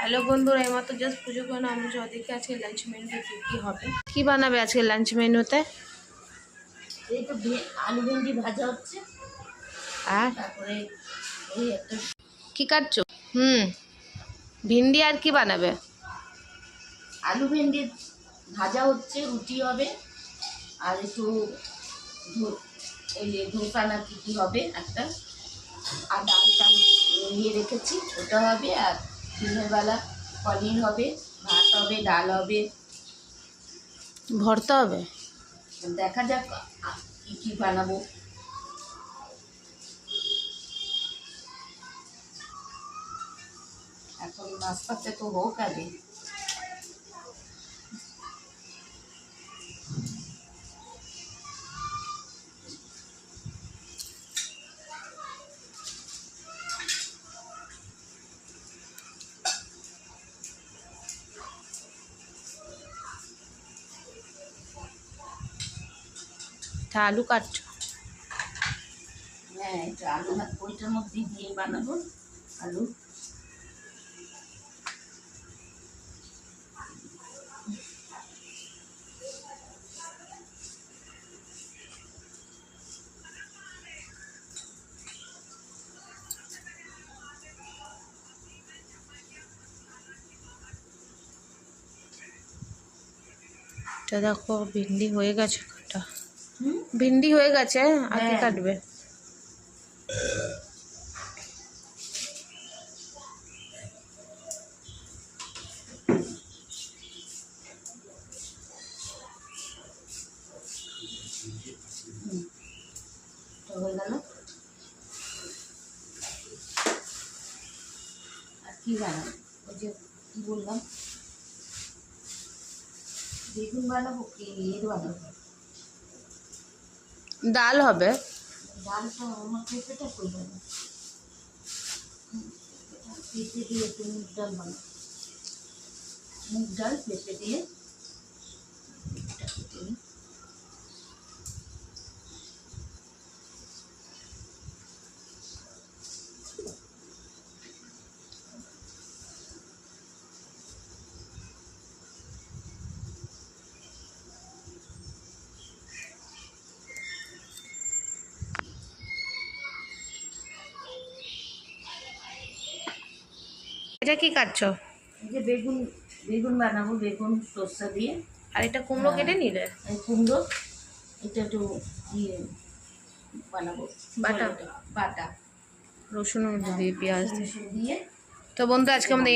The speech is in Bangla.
হ্যালো বন্ধুরা, এইমাত্র জাস্ট পুজো করে আমরা ওদিকে আজকে লাঞ্চ মেনুতে কী হবে, কী বানাবে আজকে লাঞ্চ মেনুতে? এই তো আলু ভেন্ডি ভাজা হচ্ছে, আর তারপরে এই একটা কী কাটছো? ভিন্ডি আর কি বানাবে? আলু ভেন্ডি ভাজা হচ্ছে, রুটি হবে আর একটু এই ধোসা না কি কী হবে একটা, আর ডালটা নিয়ে রেখেছি ওটা হবে, আর দিনের বেলা পনির হবে, ভাত হবে, ডাল হবে, ভর্তা হবে। দেখা যাক কী কী বানাবো। এখন নাস্তাতে তো হোক আগে। তা আলু কাটছো? হ্যাঁ, এটা আলু ওইটার মধ্যে দিয়ে বানাবো আলু। তো দেখো ভিন্ডি হয়ে গেছে কাটা, ভিন্ডি হয়ে গেছে, আর কি কাটবে? হয়ে গেল। আর কি বানাবো? ওই যে কি বললাম, বেগুন বানাবো কি এর বানাবো? ডাল হবে। ডালটা আমার পেঁপেটা করবো না, পেঁপে দিয়ে একটু মুগ ডাল বানাবো, মুগ ডাল পেঁপে দিয়ে। এটা কি কাটছো? এই যে বেগুন, বেগুন বানাবো, বেগুন সর্ষে দিয়ে। আর এটা কুমড়ো কেটে নিলে? এই কুমড়ো, এটা একটু ইয়ে বানাবো, বাটা? বাটা রসুন দিয়ে পেঁয়াজ দিয়ে। দিয়ে। তো বন্ধু আজকে আমাদের